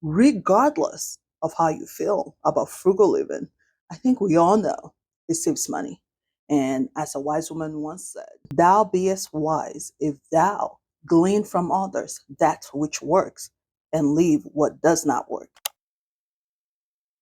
regardless of how you feel about frugal living. I think we all know it saves money. And as a wise woman once said, thou beest wise if thou glean from others that which works and leave what does not work.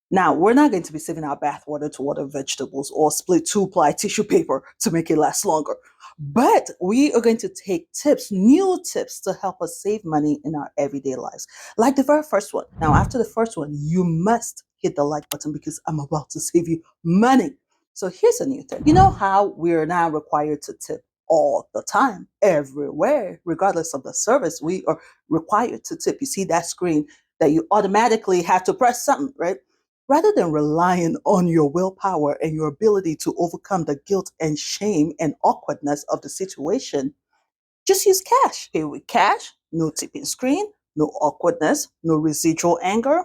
Now, we're not going to be saving our bath water to water vegetables or split two-ply tissue paper to make it last longer. But we are going to take tips, new tips to help us save money in our everyday lives. Like the very first one. Now, after the first one, you must hit the like button because I'm about to save you money. So here's a new thing. You know how we're now required to tip all the time, everywhere, regardless of the service, we are required to tip. You see that screen that you automatically have to press something, right? Rather than relying on your willpower and your ability to overcome the guilt and shame and awkwardness of the situation, just use cash. Pay with cash, no tipping screen, no awkwardness, no residual anger.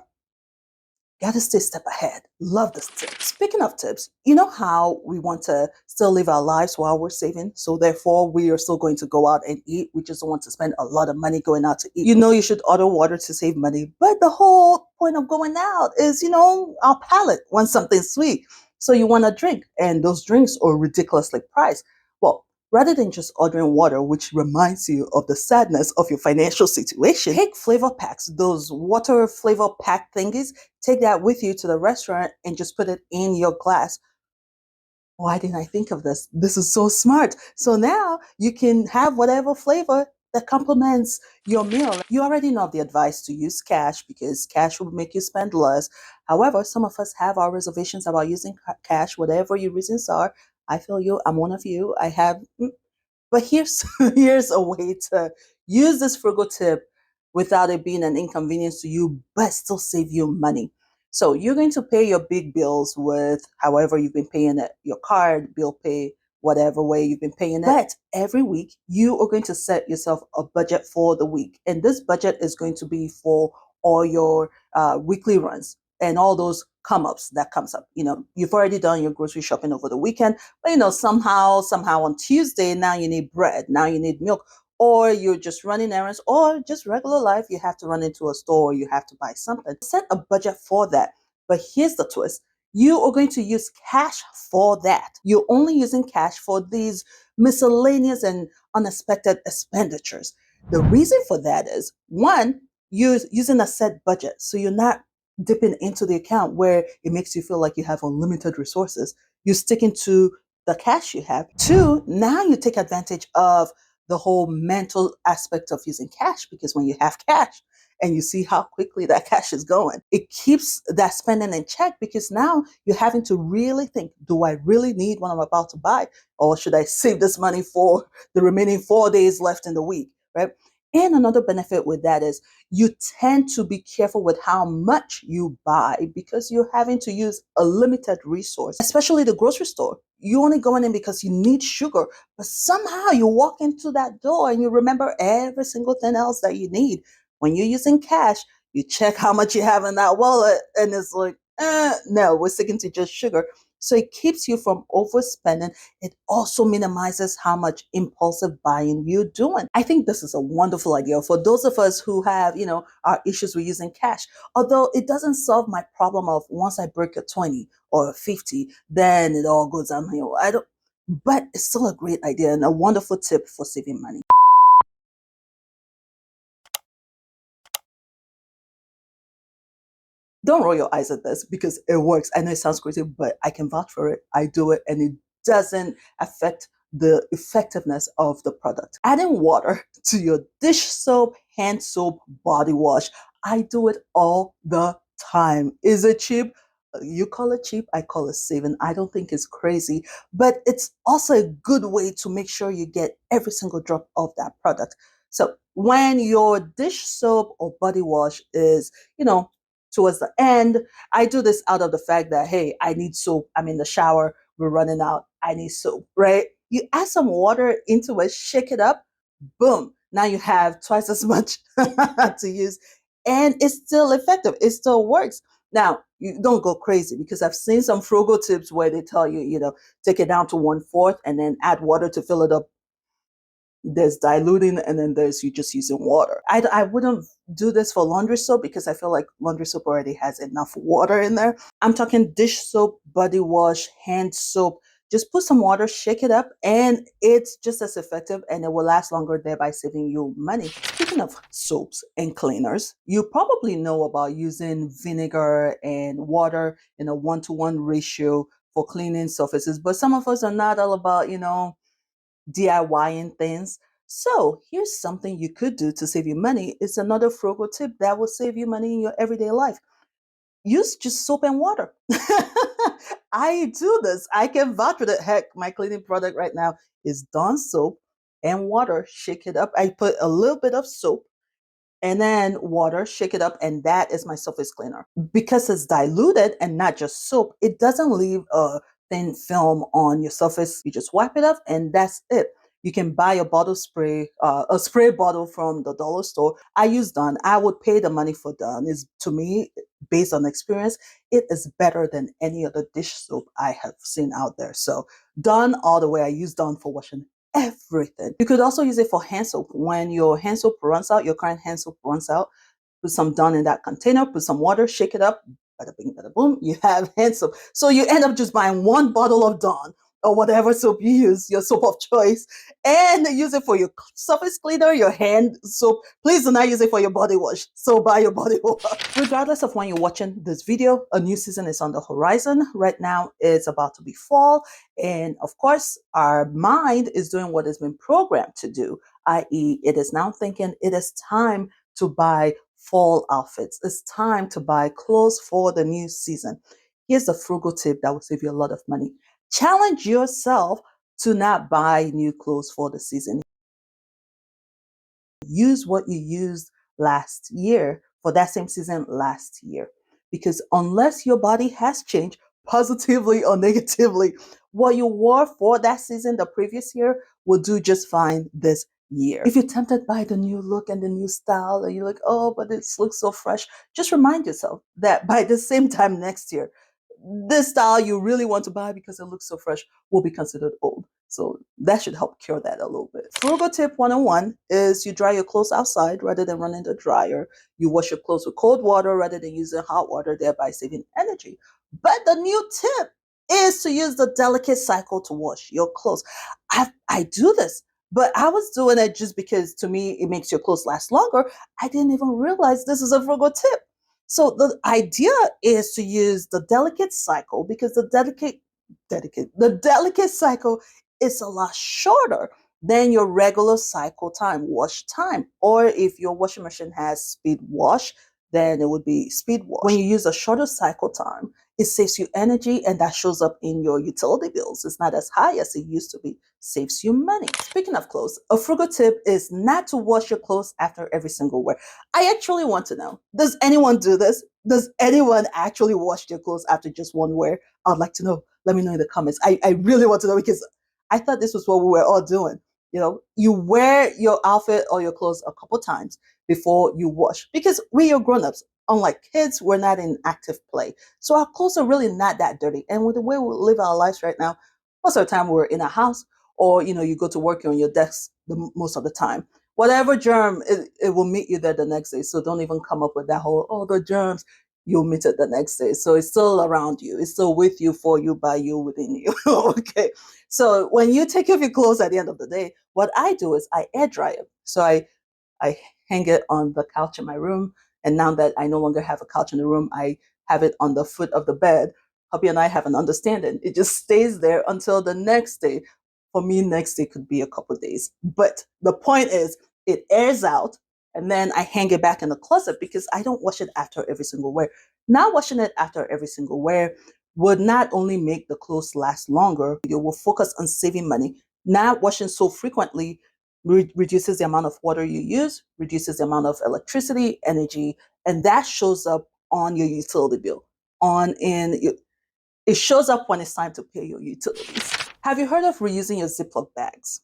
Gotta stay step ahead. Love this tip. Speaking of tips, you know how we want to still live our lives while we're saving? So therefore, we are still going to go out and eat. We just don't want to spend a lot of money going out to eat. You know, you should order water to save money. But the whole point of going out is, our palate wants something sweet. So you want a drink, and those drinks are ridiculously priced. Well, rather than just ordering water, which reminds you of the sadness of your financial situation, take flavor packs, those water flavor pack thingies. Take that with you to the restaurant and just put it in your glass. Why didn't I think of this? This is so smart. So now you can have whatever flavor that complements your meal. You already know the advice to use cash because cash will make you spend less. However, some of us have our reservations about using cash, whatever your reasons are. I feel you. I'm one of you. I have but here's here's a way to use this frugal tip without it being an inconvenience to you, but still save you money. So you're going to pay your big bills with however you've been paying it, your card, bill pay, whatever way you've been paying it. But every week you are going to set yourself a budget for the week. And this budget is going to be for all your weekly runs and all those come ups that comes up. You've already done your grocery shopping over the weekend, but somehow on Tuesday, now you need bread, now you need milk, or you're just running errands, or just regular life, you have to run into a store, you have to buy something. Set a budget for that. But here's the twist. You are going to use cash for that. You're only using cash for these miscellaneous and unexpected expenditures. The reason for that is one, you're using a set budget. So you're not dipping into the account where it makes you feel like you have unlimited resources. You're sticking to the cash you have. Two, now you take advantage of the whole mental aspect of using cash because when you have cash and you see how quickly that cash is going, it keeps that spending in check because now you're having to really think, do I really need what I'm about to buy? Or should I save this money for the remaining 4 days left in the week, right? And another benefit with that is you tend to be careful with how much you buy because you're having to use a limited resource, especially the grocery store. You're only going in because you need sugar, but somehow you walk into that door and you remember every single thing else that you need. When you're using cash, you check how much you have in that wallet and it's like, no, we're sticking to just sugar. So it keeps you from overspending. It also minimizes how much impulsive buying you're doing. I think this is a wonderful idea for those of us who have, our issues with using cash. Although it doesn't solve my problem of once I break a 20 or a 50, then it all goes downhill. I don't, but it's still a great idea and a wonderful tip for saving money. Don't roll your eyes at this because it works. I know it sounds crazy, but I can vouch for it. I do it and it doesn't affect the effectiveness of the product. Adding water to your dish soap, hand soap, body wash. I do it all the time. Is it cheap? You call it cheap, I call it saving. I don't think it's crazy, but it's also a good way to make sure you get every single drop of that product. So when your dish soap or body wash is, towards the end. I do this out of the fact that, hey, I need soap. I'm in the shower. We're running out. I need soap, right? You add some water into it, shake it up, boom. Now you have twice as much to use. And it's still effective. It still works. Now, you don't go crazy because I've seen some frugal tips where they tell you, take it down to 1/4 and then add water to fill it up There's diluting, and then there's you just using water. I wouldn't do this for laundry soap because I feel like laundry soap already has enough water in there. I'm talking dish soap, body wash, hand soap. Just put some water, shake it up, and it's just as effective and it will last longer, thereby saving you money. Speaking of soaps and cleaners, you probably know about using vinegar and water in a 1-to-1 ratio for cleaning surfaces, but some of us are not all about, DIYing things. So here's something you could do to save you money. It's another frugal tip that will save you money in your everyday life. Use just soap and water. I do this. I can vouch for it. Heck, my cleaning product right now is Dawn soap and water. Shake it up. I put a little bit of soap and then water, shake it up, and that is my surface cleaner. Because it's diluted and not just soap, it doesn't leave a thin film on your surface. You just wipe it off, and that's it. You can buy a bottle spray, a spray bottle from the dollar store. I use Dawn. I would pay the money for Dawn. Is to me, based on experience, it is better than any other dish soap I have seen out there. So Dawn all the way. I use Dawn for washing everything. You could also use it for hand soap. When your hand soap runs out, your current hand soap runs out, put some Dawn in that container, put some water, shake it up, bada bing, bada boom, you have hand soap. So you end up just buying one bottle of Dawn or whatever soap you use, your soap of choice, and use it for your surface cleaner, your hand soap. Please do not use it for your body wash. So buy your body wash. Regardless of when you're watching this video, a new season is on the horizon. Right now, it's about to be fall. And of course, our mind is doing what it's been programmed to do, i.e., it is now thinking it is time to buy fall outfits. It's time to buy clothes for the new season. Here's a frugal tip that will save you a lot of money. Challenge yourself to not buy new clothes for the season. Use what you used last year for that same season last year. Because unless your body has changed positively or negatively, what you wore for that season the previous year will do just fine this year. If you're tempted by the new look and the new style, and you're like, oh, but it looks so fresh, just remind yourself that by the same time next year, this style you really want to buy because it looks so fresh will be considered old. So that should help cure that a little bit. Frugal tip 101 is you dry your clothes outside rather than running the dryer. You wash your clothes with cold water rather than using hot water, thereby saving energy. But the new tip is to use the delicate cycle to wash your clothes. I do this, but I was doing it just because to me it makes your clothes last longer. I didn't even realize this is a frugal tip. So the idea is to use the delicate cycle because the delicate cycle is a lot shorter than your regular cycle time, wash time. Or if your washing machine has speed wash, then it would be speed wash. When you use a shorter cycle time, it saves you energy and that shows up in your utility bills. It's not as high as it used to be, saves you money. Speaking of clothes, a frugal tip is not to wash your clothes after every single wear. I actually want to know, does anyone do this? Does anyone actually wash their clothes after just one wear? I'd like to know. Let me know in the comments. I really want to know because I thought this was what we were all doing. You wear your outfit or your clothes a couple times before you wash because we are grown-ups. Unlike kids, we're not in active play. So our clothes are really not that dirty. And with the way we live our lives right now, most of the time we're in a house or, you go to work on your desk most of the time. Whatever germ, it will meet you there the next day. So don't even come up with that whole, oh, the germs. You'll meet it the next day. So it's still around you. It's still with you, for you, by you, within you. Okay. So when you take off your clothes at the end of the day, what I do is I air dry it. So I hang it on the couch in my room. And now that I no longer have a couch in the room, I have it on the foot of the bed. Hubby and I have an understanding. It just stays there until the next day. For me, next day could be a couple of days. But the point is, it airs out and then I hang it back in the closet because I don't wash it after every single wear. Not washing it after every single wear would not only make the clothes last longer, you will focus on saving money. Not washing so frequently reduces the amount of water you use, reduces the amount of electricity, energy, and that shows up on your utility bill. It shows up when it's time to pay your utilities. Have you heard of reusing your Ziploc bags?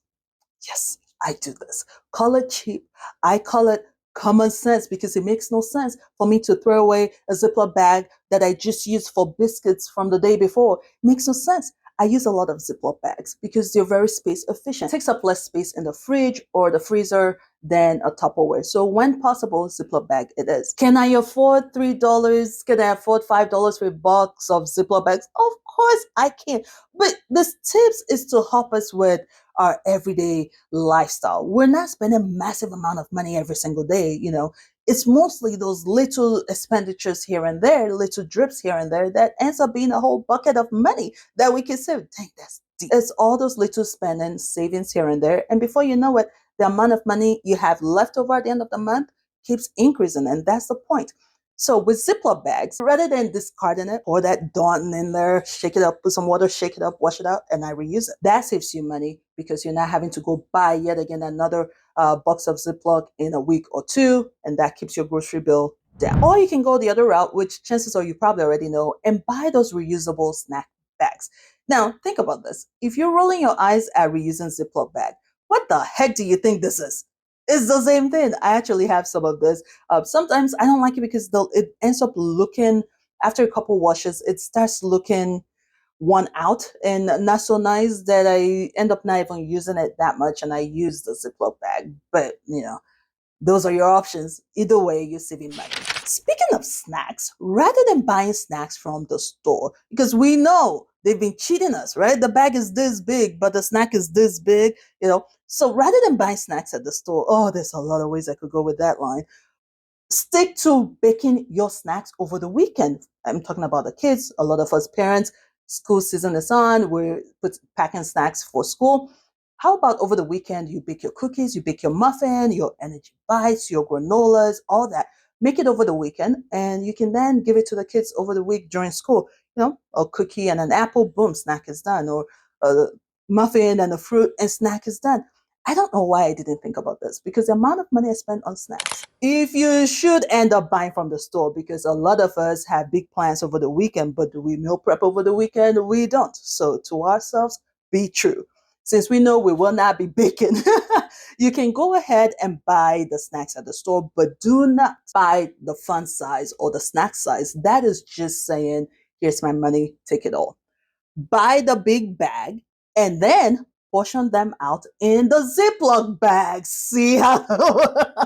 Yes, I do this. Call it cheap. I call it common sense because it makes no sense for me to throw away a Ziploc bag that I just used for biscuits from the day before. It makes no sense. I use a lot of Ziploc bags because they're very space efficient. It takes up less space in the fridge or the freezer than a Tupperware. So when possible, Ziploc bag it is. Can I afford $3? Can I afford $5 for a box of Ziploc bags? Of course I can. But this tips is to help us with our everyday lifestyle. We're not spending massive amount of money every single day, it's mostly those little expenditures here and there, little drips here and there that ends up being a whole bucket of money that we can save. Dang, that's deep. It's all those little spending savings here and there. And before you know it, the amount of money you have left over at the end of the month keeps increasing. And that's the point. So with Ziploc bags, rather than discarding it, pour that Dawn in there, shake it up, put some water, shake it up, wash it out, and I reuse it. That saves you money because you're not having to go buy yet again another box of Ziploc in a week or two, and that keeps your grocery bill down. Or you can go the other route, which chances are you probably already know, and buy those reusable snack bags. Now, think about this. If you're rolling your eyes at reusing Ziploc bag, what the heck do you think this is? It's the same thing. I actually have some of this. Sometimes I don't like it because it ends up looking, after a couple washes, it starts looking one out and not so nice that I end up not even using it that much and I use the Ziploc bag. But, those are your options. Either way, you're saving money. Speaking of snacks, rather than buying snacks from the store, because we know they've been cheating us, right? The bag is this big, but the snack is this big, So rather than buying snacks at the store, oh, there's a lot of ways I could go with that line. Stick to baking your snacks over the weekend. I'm talking about the kids. A lot of us parents, school season is on. We're packing snacks for school. How about over the weekend, you bake your cookies, you bake your muffin, your energy bites, your granolas, all that. Make it over the weekend, and you can then give it to the kids over the week during school. A cookie and an apple, boom, snack is done. Or a muffin and a fruit, and snack is done. I don't know why I didn't think about this because the amount of money I spent on snacks. If you should end up buying from the store, because a lot of us have big plans over the weekend, but do we meal prep over the weekend? We don't. So to ourselves, be true. Since we know we will not be baking, you can go ahead and buy the snacks at the store, but do not buy the fun size or the snack size. That is just saying, here's my money, take it all. Buy the big bag and then portion them out in the Ziploc bags. See how?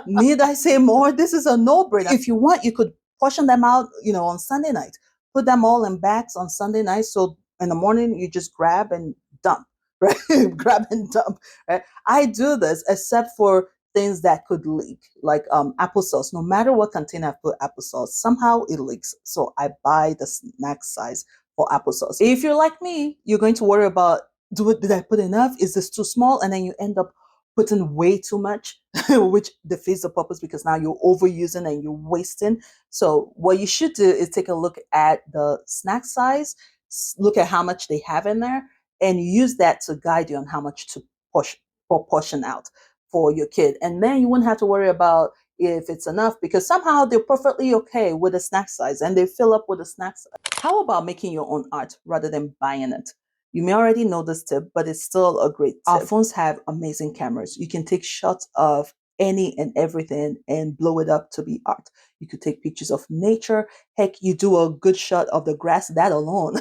Need I say more? This is a no-brainer. If you want, you could portion them out, on Sunday night. Put them all in bags on Sunday night. So in the morning, you just grab and dump, right? Grab and dump, right? I do this except for things that could leak, like applesauce. No matter what container I put applesauce, somehow it leaks. So I buy the snack size for applesauce. If you're like me, you're going to worry about, did I put enough? Is this too small? And then you end up putting way too much, which defeats the purpose because now you're overusing and you're wasting. So what you should do is take a look at the snack size, look at how much they have in there, and use that to guide you on how much to proportion out for your kid. And then you wouldn't have to worry about if it's enough because somehow they're perfectly okay with the snack size and they fill up with the snack size. How about making your own art rather than buying it? You may already know this tip, but it's still a great tip. Our phones have amazing cameras. You can take shots of any and everything and blow it up to be art. You could take pictures of nature. Heck, you do a good shot of the grass. That alone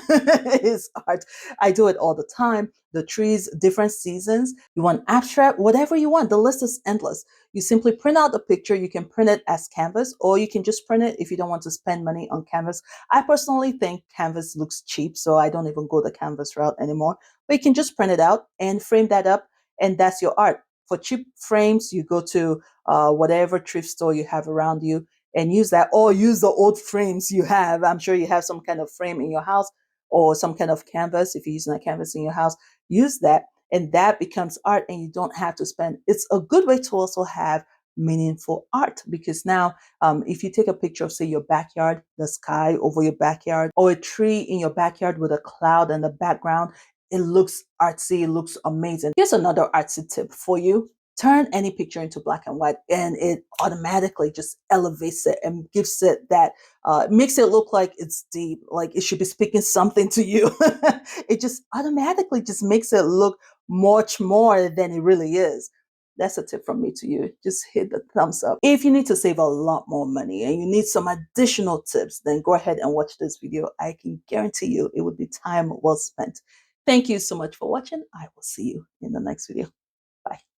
is art. I do it all the time. The trees, different seasons. You want abstract, whatever you want. The list is endless. You simply print out the picture. You can print it as canvas, or you can just print it if you don't want to spend money on canvas. I personally think canvas looks cheap, so I don't even go the canvas route anymore. But you can just print it out and frame that up, and that's your art. For cheap frames, you go to whatever thrift store you have around you and use that, or use the old frames you have. I'm sure you have some kind of frame in your house or some kind of canvas. If you're using a canvas in your house, use that, and that becomes art, and you don't have to spend. It's a good way to also have meaningful art because now if you take a picture of, say, your backyard, the sky over your backyard, or a tree in your backyard with a cloud in the background, it looks artsy, it looks amazing. Here's another artsy tip for you. Turn any picture into black and white, and it automatically just elevates it and gives it that, makes it look like it's deep, like it should be speaking something to you. It just automatically just makes it look much more than it really is. That's a tip from me to you. Just hit the thumbs up. If you need to save a lot more money and you need some additional tips, then go ahead and watch this video. I can guarantee you it would be time well spent. Thank you so much for watching. I will see you in the next video. Bye.